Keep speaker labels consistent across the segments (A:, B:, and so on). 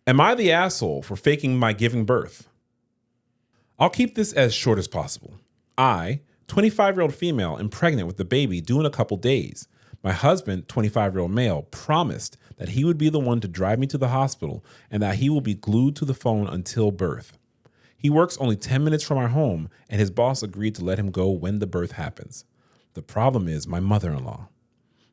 A: Am I the asshole for faking my giving birth? I'll keep this as short as possible. I, 25-year-old female, am pregnant with the baby due in a couple days. My husband, 25-year-old male, promised that he would be the one to drive me to the hospital and that he will be glued to the phone until birth. He works only 10 minutes from our home, and his boss agreed to let him go when the birth happens. The problem is my mother-in-law.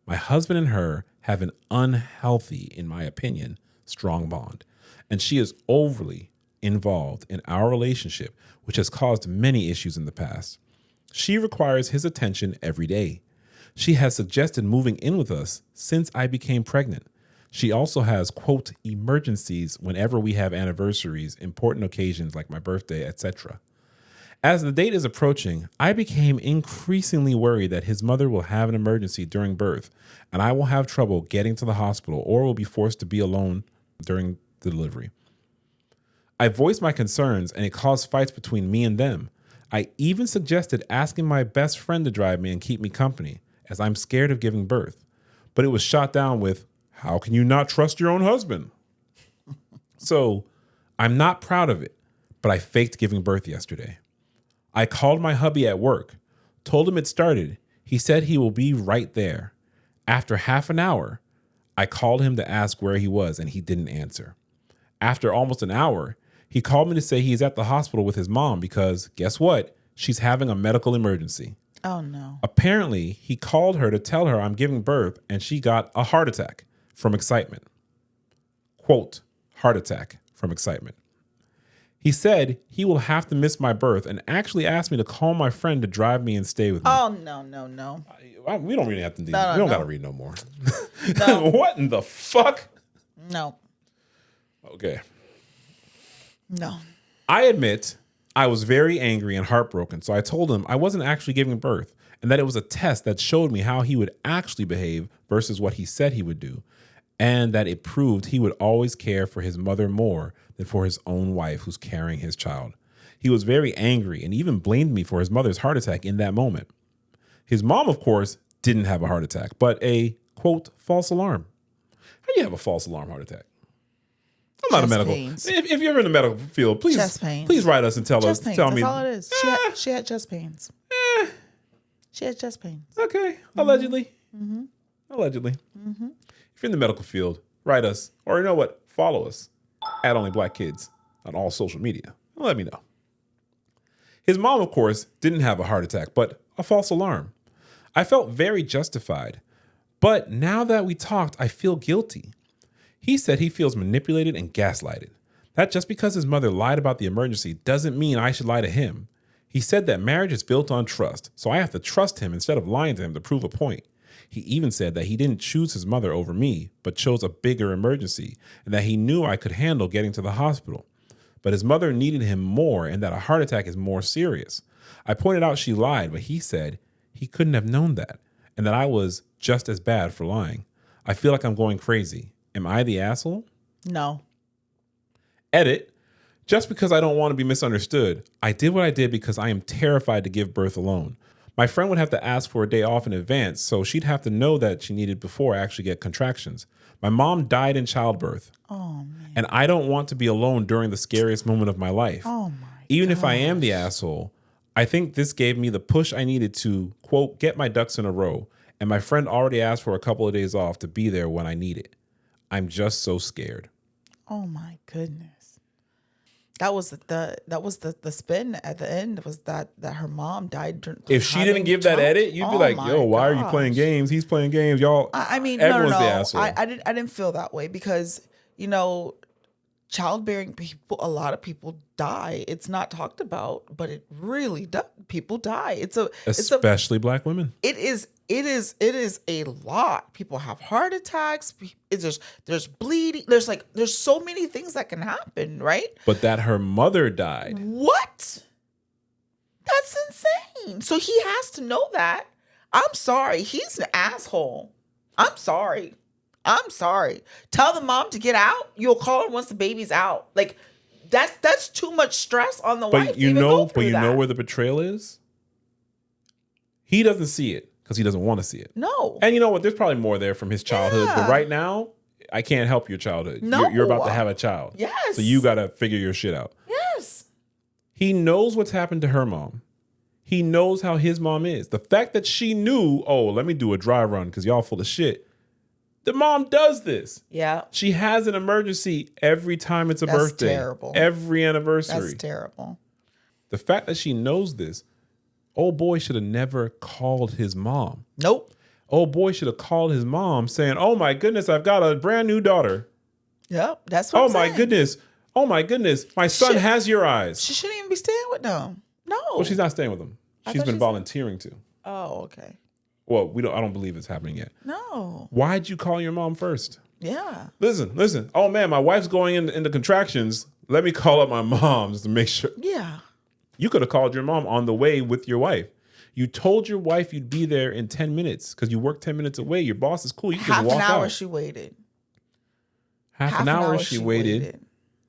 A: My husband and her have an unhealthy, in my opinion, strong bond, and she is overly involved in our relationship, which has caused many issues in the past. She requires his attention every day. She has suggested moving in with us since I became pregnant. She also has, quote, emergencies whenever we have anniversaries, important occasions like my birthday, etc. As the date is approaching, I became increasingly worried that his mother will have an emergency during birth, and I will have trouble getting to the hospital or will be forced to be alone during the delivery. I voiced my concerns, and it caused fights between me and them. I even suggested asking my best friend to drive me and keep me company, as I'm scared of giving birth. But it was shot down with, how can you not trust your own husband? So I'm not proud of it, but I faked giving birth yesterday. I called my hubby at work, told him it started. He said he will be right there. After half an hour, I called him to ask where he was, and he didn't answer. After almost an hour, he called me to say he's at the hospital with his mom because, guess what? She's having a medical emergency.
B: Oh, no.
A: Apparently, he called her to tell her I'm giving birth, and she got a heart attack from excitement. Quote, heart attack from excitement. He said he will have to miss my birth and actually asked me to call my friend to drive me and stay with me.
B: Oh, no.
A: We don't really have to. We
B: No,
A: don't
B: no.
A: got to read no more.
B: No.
A: What in the fuck?
B: No.
A: Okay.
B: No.
A: I admit I was very angry and heartbroken, so I told him I wasn't actually giving birth and that it was a test that showed me how he would actually behave versus what he said he would do, and that it proved he would always care for his mother more than for his own wife who's carrying his child. He was very angry and even blamed me for his mother's heart attack in that moment. His mom, of course, didn't have a heart attack, but a, quote, false alarm. How do you have a false alarm heart attack? I'm not a medical. If you're in the medical field, please write us and tell
B: chest
A: us.
B: Pains.
A: Tell
B: That's
A: me.
B: all it is. She had chest pains. She had chest pains.
A: Okay, allegedly. Allegedly. If you're in the medical field, write us, or you know what? Follow us at Only Black Kids on all social media. Let me know. His mom, of course, didn't have a heart attack, but a false alarm. I felt very justified, but now that we talked, I feel guilty. He said he feels manipulated and gaslighted. That just because his mother lied about the emergency doesn't mean I should lie to him. He said that marriage is built on trust, so I have to trust him instead of lying to him to prove a point. He even said that he didn't choose his mother over me, but chose a bigger emergency, and that he knew I could handle getting to the hospital. But his mother needed him more and that a heart attack is more serious. I pointed out she lied, but he said he couldn't have known that, and that I was just as bad for lying. I feel like I'm going crazy. Am I the asshole?
B: No.
A: Edit. Just because I don't want to be misunderstood, I did what I did because I am terrified to give birth alone. My friend would have to ask for a day off in advance, so she'd have to know that she needed before I actually get contractions. My mom died in childbirth.
B: Oh, man.
A: And I don't want to be alone during the scariest moment of my life.
B: Oh, my
A: Even if I am the asshole, I think this gave me the push I needed to, quote, get my ducks in a row. And my friend already asked for a couple of days off to be there when I need it. I'm just so scared.
B: Oh my goodness. That was the spin at the end was that her mom died.
A: If she didn't give that edit, you'd be like, yo, why are you playing games? He's playing games. Y'all,
B: I mean,
A: everyone's
B: no.
A: the asshole.
B: I didn't feel that way because, childbearing people, a lot of people die. It's not talked about, but it really does. People die.
A: Especially black women.
B: It is a lot. People have heart attacks. There's bleeding. There's so many things that can happen, right?
A: But that her mother died.
B: What? That's insane. So he has to know that. I'm sorry. He's an asshole. I'm sorry. Tell the mom to get out. You'll call her once the baby's out. Like that's too much stress on the wife.
A: But you know where the betrayal is? He doesn't see it because he doesn't want to see it.
B: No.
A: And you know what? There's probably more there from his childhood.
B: Yeah.
A: But right now, I can't help your childhood.
B: No.
A: You're about to have a child.
B: Yes.
A: So you got to figure your shit out.
B: Yes.
A: He knows what's happened to her mom. He knows how his mom is. The fact that she knew, oh, let me do a dry run because y'all full of shit. The mom does this.
B: Yeah.
A: She has an emergency every time it's a
B: That's
A: birthday.
B: terrible.
A: Every anniversary.
B: That's terrible.
A: The fact that she knows this, old boy should have never called his mom.
B: Nope.
A: Old boy should have called his mom saying, oh my goodness, I've got a brand new daughter.
B: Yep. That's what I'm saying.
A: Oh my goodness. My son has your eyes.
B: She shouldn't even be staying with them. No.
A: Well, she's not staying with him. She's been volunteering to.
B: Oh, okay.
A: Well, I don't believe it's happening yet.
B: No.
A: Why'd you call your mom first?
B: Yeah.
A: Listen. Oh man, my wife's going into contractions. Let me call up my mom just to make sure.
B: Yeah.
A: You could have called your mom on the way with your wife. You told your wife you'd be there in 10 minutes because you work 10 minutes away. Your boss is cool. You can just walk out.
B: Half an hour she waited.
A: Half an hour she waited.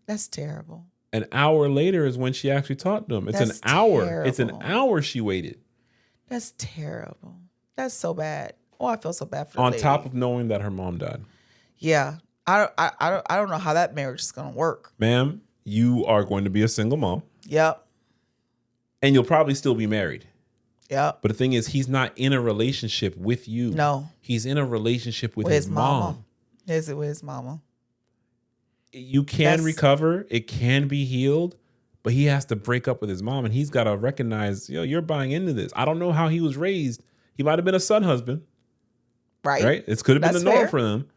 B: That's terrible.
A: An hour later is when she actually talked to him. It's an hour. It's an hour she waited.
B: That's terrible. That's so bad. Oh, I feel so bad for the
A: On
B: lady.
A: top of knowing that her mom died.
B: Yeah. I don't know how that marriage is gonna work.
A: Ma'am, you are going to be a single mom.
B: Yep.
A: And you'll probably still be married.
B: Yep.
A: But the thing is, he's not in a relationship with you.
B: No.
A: He's in a relationship with his mom.
B: Is it with his mama?
A: You can recover. It can be healed. But he has to break up with his mom. And he's got to recognize, you're buying into this. I don't know how he was raised. He might have been a son husband. Right? It could have been the norm for them.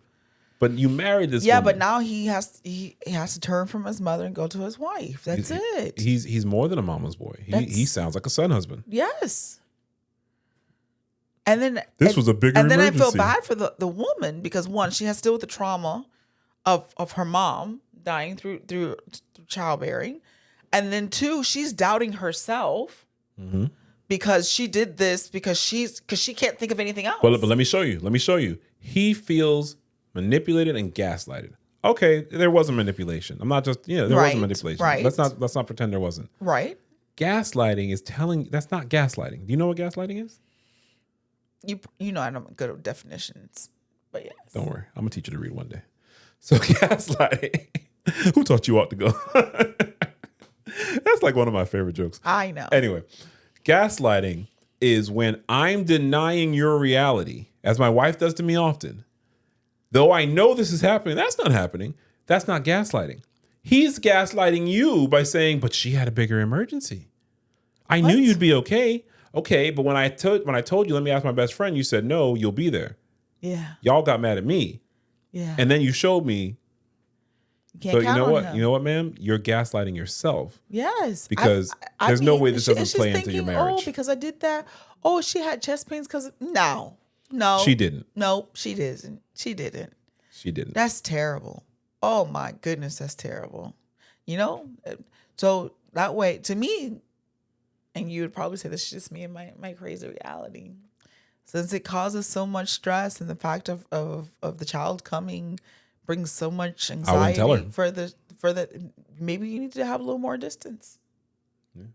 A: But you married this woman.
B: But now he has to turn from his mother and go to his wife. That's it.
A: He's more than a mama's boy. He sounds like a son husband.
B: Yes. And then
A: this was a bigger
B: and then
A: emergency.
B: I feel bad for the woman because one, she has to deal with the trauma of her mom dying through childbearing. And then two, she's doubting herself because she did this because she can't think of anything else.
A: But let me show you. He feels manipulated and gaslighted. Okay, there was a manipulation. I'm not just there was a manipulation.
B: Right.
A: Let's not pretend there wasn't.
B: Right.
A: Gaslighting is that's not gaslighting. Do you know what gaslighting is?
B: You know I don't go to definitions, but yes.
A: Don't worry, I'm gonna teach you to read one day. So gaslighting. Who taught you ought to go? That's like one of my favorite jokes.
B: I know.
A: Anyway, gaslighting is when I'm denying your reality, as my wife does to me often. Though I know this is happening, that's not happening. That's not gaslighting. He's gaslighting you by saying, but she had a bigger emergency. I knew you'd be okay. Okay, but when I told you, let me ask my best friend, you said, no, you'll be there.
B: Yeah.
A: Y'all got mad at me.
B: Yeah.
A: And then you showed me.
B: So
A: you know what? Him. You know what, ma'am? You're gaslighting yourself.
B: Yes.
A: Because there's no way this doesn't play into your marriage.
B: Oh, because I did that. Oh, she had chest pains because no.
A: She didn't.
B: No, she didn't. She didn't. That's terrible. Oh my goodness, that's terrible. So that way, to me, and you would probably say this is just me and my crazy reality. Since it causes so much stress and the fact of the child coming brings so much anxiety for the maybe you need to have a little more distance.
A: Yeah.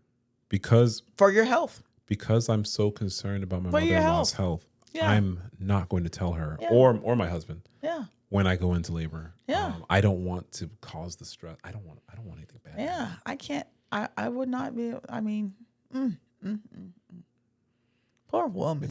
A: Because
B: for your health.
A: Because I'm so concerned about my mother-in-law's health. Yeah. I'm not going to tell her or my husband.
B: Yeah.
A: When I go into labor.
B: Yeah.
A: I don't want to cause the stress. I don't want anything bad.
B: Yeah. I can't I would not be poor woman.